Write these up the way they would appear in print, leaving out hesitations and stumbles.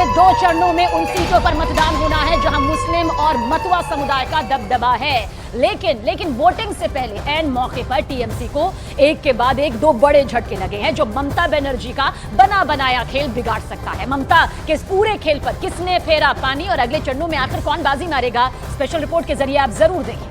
अगले 2 चरणों में उन सीटों पर मतदान होना है जहां मुस्लिम और मतुआ समुदाय का दबदबा है। लेकिन वोटिंग से पहले ऐन मौके पर टीएमसी को एक के बाद एक 2 बड़े झटके लगे हैं जो ममता बनर्जी का बना बनाया खेल बिगाड़ सकता है। ममता के इस पूरे खेल पर किसने फेरा पानी और अगले चरणों में आखिर कौन बाजी मारेगा, स्पेशल रिपोर्ट के जरिए आप जरूर देखें।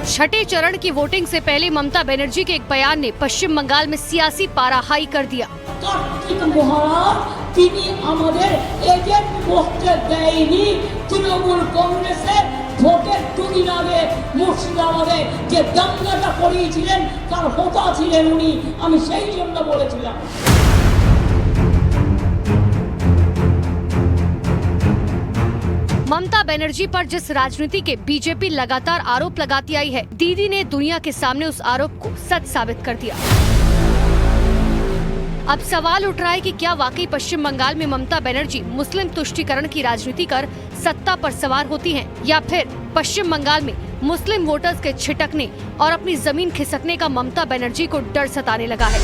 छठे चरण की वोटिंग से पहले ममता बनर्जी के एक बयान ने पश्चिम बंगाल में सियासी पारा हाई कर दिया। তৃণমূল কংগ্রেসের ভোটের দুদিন আগে মুর্শিদাবাদে যে দাঙ্গাটা করিয়েছিলেন তার হোতা ছিলেন উনি, আমি সেই জন্য বলেছিলাম। ममता बनर्जी पर जिस राजनीति के बीजेपी लगातार आरोप लगाती आई है, दीदी ने दुनिया के सामने उस आरोप को सच साबित कर दिया। अब सवाल उठ रहा है कि क्या वाकई पश्चिम बंगाल में ममता बनर्जी मुस्लिम तुष्टीकरण की राजनीति कर सत्ता पर सवार होती हैं, या फिर पश्चिम बंगाल में मुस्लिम वोटर्स के छिटकने और अपनी जमीन खिसकने का ममता बनर्जी को डर सताने लगा है।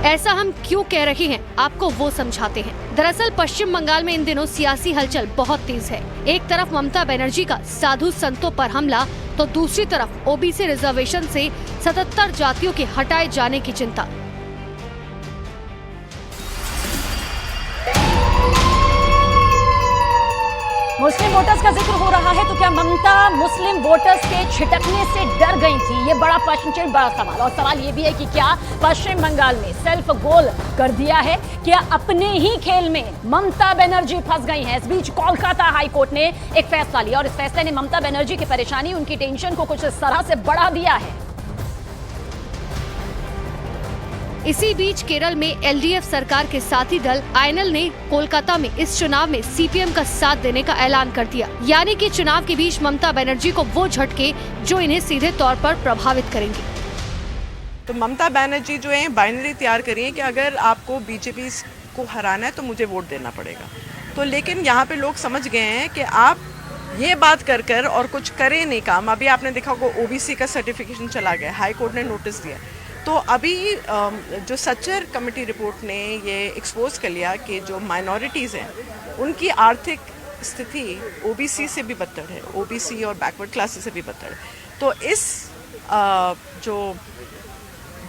ऐसा हम क्यों कह रहे हैं, आपको वो समझाते हैं। दरअसल पश्चिम बंगाल में इन दिनों सियासी हलचल बहुत तेज है। एक तरफ ममता बनर्जी का साधु संतों पर हमला, तो दूसरी तरफ ओबीसी रिजर्वेशन से 77 जातियों के हटाए जाने की चिंता। मुस्लिम वोटर्स का जिक्र हो रहा है तो क्या ममता मुस्लिम वोटर्स के छिटकने से डर गई थी? ये बड़ा प्रश्न, बड़ा सवाल। और सवाल ये भी है कि क्या पश्चिम बंगाल में सेल्फ गोल कर दिया है? क्या अपने ही खेल में ममता बनर्जी फंस गई हैं? इस बीच कोलकाता हाई कोर्ट ने एक फैसला लिया और इस फैसले ने ममता बनर्जी की परेशानी, उनकी टेंशन को कुछ इस तरह से बढ़ा दिया है। इसी बीच केरल में एलडीएफ सरकार के साथी दल आईएनएल ने कोलकाता में इस चुनाव में सीपीएम का साथ देने का ऐलान कर दिया। यानी कि चुनाव के बीच ममता बनर्जी को वो झटके जो इन्हें सीधे तौर पर प्रभावित करेंगे। तो ममता बनर्जी जो है बाइनरी तैयार करी है कि अगर आपको बीजेपी को हराना है तो मुझे वोट देना पड़ेगा। तो लेकिन यहाँ पे लोग समझ गए हैं कि आप ये बात कर और कुछ करें नहीं काम। अभी आपने देखा होगा ओबीसी का सर्टिफिकेशन चला गया, हाई कोर्ट ने नोटिस दिया। तो अभी जो सच्चर कमेटी रिपोर्ट ने ये एक्सपोज कर लिया कि जो माइनॉरिटीज़ हैं उनकी आर्थिक स्थिति ओबीसी से भी बदतर है, ओबीसी और बैकवर्ड क्लासेस से भी बदतर है। तो इस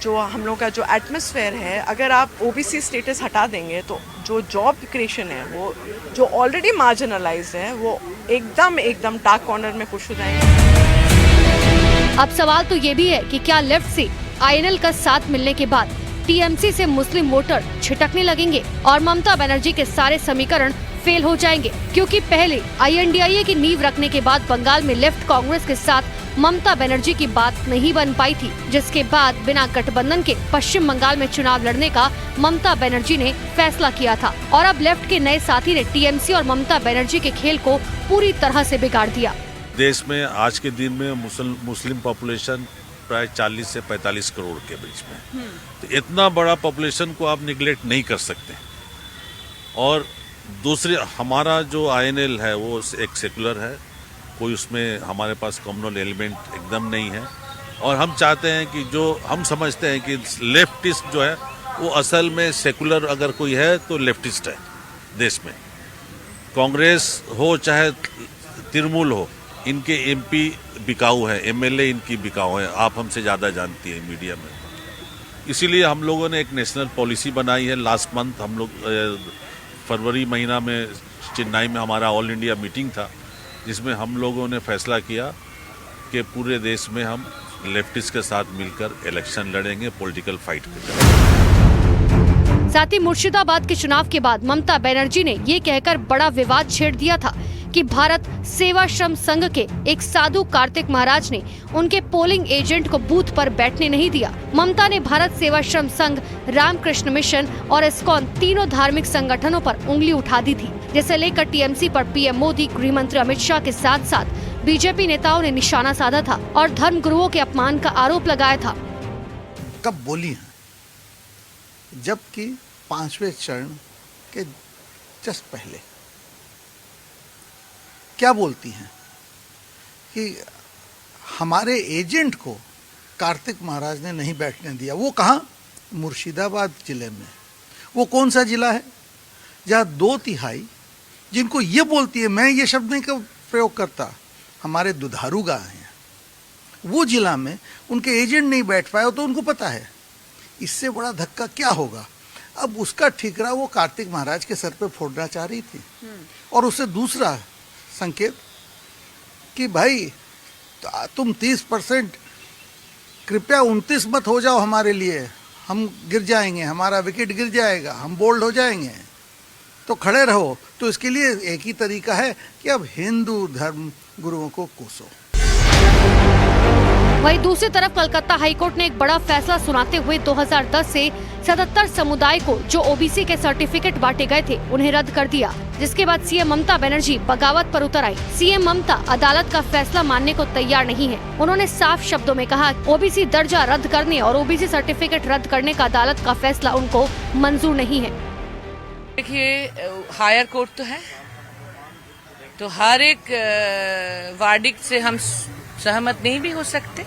जो हम लोग का जो एटमॉस्फेयर है, अगर आप ओबीसी स्टेटस हटा देंगे तो जो जॉब क्रिएशन है वो जो ऑलरेडी मार्जिनलाइज्ड है वो एकदम डार्क कॉर्नर में पुश हो जाएंगे। अब सवाल तो ये भी है कि क्या लेफ्ट से आईएनएल का साथ मिलने के बाद टीएमसी से मुस्लिम वोटर छिटकने लगेंगे और ममता बनर्जी के सारे समीकरण फेल हो जाएंगे, क्योंकि पहले आईएनडीआईए की नींव रखने के बाद बंगाल में लेफ्ट कांग्रेस के साथ ममता बनर्जी की बात नहीं बन पाई थी, जिसके बाद बिना गठबंधन के पश्चिम बंगाल में चुनाव लड़ने का ममता बनर्जी ने फैसला किया था। और अब लेफ्ट के नए साथी ने टीएमसी और ममता बनर्जी के खेल को पूरी तरह से बिगाड़ दिया। देश में आज के दिन में मुस्लिम पॉपुलेशन प्राय 40 से 45 करोड़ के बीच में, तो इतना बड़ा पॉपुलेशन को आप निगलेक्ट नहीं कर सकते। और दूसरे हमारा जो आईएनएल है वो एक सेकुलर है, कोई उसमें हमारे पास कम्युनल एलिमेंट एकदम नहीं है। और हम चाहते हैं कि जो हम समझते हैं कि लेफ्टिस्ट जो है वो असल में सेकुलर अगर कोई है तो लेफ्टिस्ट है। देश में कांग्रेस हो चाहे तृणमूल हो, इनके एमपी बिकाऊ है, एमएलए इनकी बिकाऊ है, आप हमसे ज़्यादा जानती है मीडिया में। इसीलिए हम लोगों ने एक नेशनल पॉलिसी बनाई है। लास्ट मंथ हम लोग फरवरी महीना में चेन्नई में हमारा ऑल इंडिया मीटिंग था, जिसमें हम लोगों ने फैसला किया कि पूरे देश में हम लेफ्टिस्ट के साथ मिलकर इलेक्शन लड़ेंगे, पॉलिटिकल फाइट करेंगे। साथ ही मुर्शिदाबाद के चुनाव के बाद ममता बनर्जी ने ये कहकर बड़ा विवाद छेड़ दिया था कि भारत सेवाश्रम संघ के एक साधु कार्तिक महाराज ने उनके पोलिंग एजेंट को बूथ पर बैठने नहीं दिया। ममता ने भारत सेवाश्रम संघ, रामकृष्ण मिशन और इस्कॉन तीनों धार्मिक संगठनों पर उंगली उठा दी थी, जिसे लेकर टीएमसी पर पीएम मोदी, गृह मंत्री अमित शाह के साथ साथ बीजेपी नेताओं ने निशाना साधा था और धर्म गुरुओं के अपमान का आरोप लगाया था। कब बोली हैं, जबकि 5वें चरण के जस्ट पहले क्या बोलती हैं कि हमारे एजेंट को कार्तिक महाराज ने नहीं बैठने दिया। वो कहाँ? मुर्शिदाबाद जिले में। वो कौन सा जिला है जहाँ 2/3 जिनको ये बोलती है, मैं ये शब्द नहीं का प्रयोग करता, हमारे दुधारू गाय हैं, वो जिला में उनके एजेंट नहीं बैठ पाए, तो उनको पता है इससे बड़ा धक्का क्या होगा। अब उसका ठीकरा वो कार्तिक महाराज के सर पे फोड़ना चाह रही थी। और उससे दूसरा संकेत कि भाई तुम 30%, कृपया 29 मत हो जाओ हमारे लिए, हम गिर जाएंगे, हमारा विकेट गिर जाएगा, हम बोल्ड हो जाएंगे, तो खड़े रहो। तो इसके लिए एक ही तरीका है कि अब हिंदू धर्म गुरुओं को कोसो। वहीं दूसरी तरफ कलकत्ता हाईकोर्ट ने एक बड़ा फैसला सुनाते हुए 2010 से 77 समुदाय को जो ओबीसी के सर्टिफिकेट बांटे गए थे उन्हें रद्द कर दिया, जिसके बाद सीएम ममता बनर्जी बगावत पर उतर आई। सीएम ममता अदालत का फैसला मानने को तैयार नहीं है। उन्होंने साफ शब्दों में कहा ओबीसी दर्जा रद्द करने और ओबीसी सर्टिफिकेट रद्द करने का अदालत का फैसला उनको मंजूर नहीं है। देखिए, हायर कोर्ट तो है, तो हर एक वर्डिक्ट से हम सहमत नहीं भी हो सकते।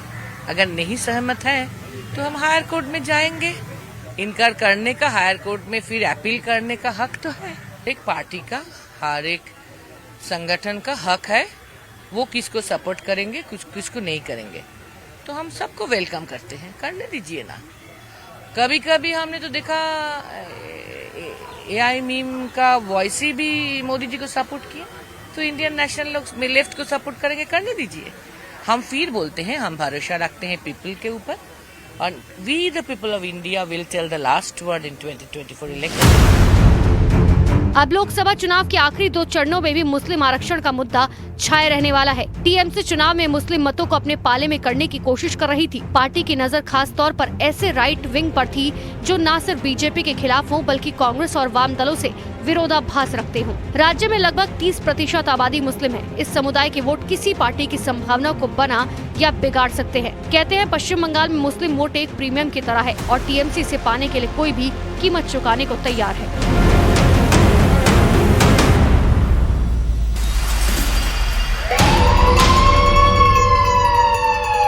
अगर नहीं सहमत है तो हम हायर कोर्ट में जाएंगे। इनकार करने का हायर कोर्ट में फिर अपील करने का हक तो है। एक पार्टी का, हर एक संगठन का हक है, वो किसको सपोर्ट करेंगे, किसको नहीं करेंगे। तो हम सबको वेलकम करते हैं, करने दीजिए ना। कभी कभी हमने तो देखा एआई मीम का वॉइस ही भी मोदी जी को सपोर्ट किया, तो इंडियन नेशनल लोग में लेफ्ट को सपोर्ट करेंगे, करने दीजिए। हम फिर बोलते हैं, हम भरोसा रखते हैं पीपल के ऊपर, और we the people of India will tell the last word in 2024 election. अब लोकसभा चुनाव के आखिरी 2 चरणों में भी मुस्लिम आरक्षण का मुद्दा छाए रहने वाला है। टीएमसी चुनाव में मुस्लिम मतों को अपने पाले में करने की कोशिश कर रही थी। पार्टी की नजर खास तौर पर ऐसे राइट विंग पर थी जो न सिर्फ बीजेपी के खिलाफ हो बल्कि कांग्रेस और वाम दलों से विरोधाभास रखते हों। राज्य में लगभग 30% आबादी मुस्लिम है। इस समुदाय के वोट किसी पार्टी की संभावना को बना या बिगाड़ सकते हैं। कहते हैं पश्चिम बंगाल में मुस्लिम वोट एक प्रीमियम की तरह है और टीएमसी से पाने के लिए कोई भी कीमत चुकाने को तैयार है।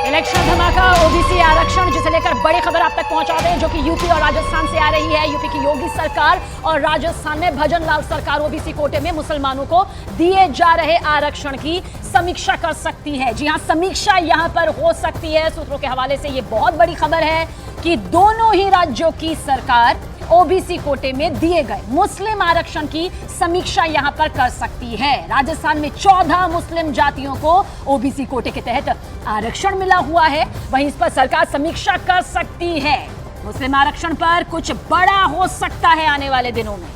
इलेक्शन धमाका, ओबीसी आरक्षण, जिसे लेकर बड़ी खबर आप तक पहुंचा दें, जो कि यूपी और राजस्थान से आ रही है। यूपी की योगी सरकार और राजस्थान में भजन लाल सरकार ओबीसी कोटे में मुसलमानों को दिए जा रहे आरक्षण की समीक्षा कर सकती है। जी हां, समीक्षा यहां पर हो सकती है। सूत्रों के हवाले से ये बहुत बड़ी खबर है कि दोनों ही राज्यों की सरकार ओबीसी कोटे में दिए गए मुस्लिम आरक्षण की समीक्षा यहां पर कर सकती है। राजस्थान में 14 मुस्लिम जातियों को ओबीसी कोटे के तहत आरक्षण मिला हुआ है, वहीं इस पर सरकार समीक्षा कर सकती है। मुस्लिम आरक्षण पर कुछ बड़ा हो सकता है आने वाले दिनों में।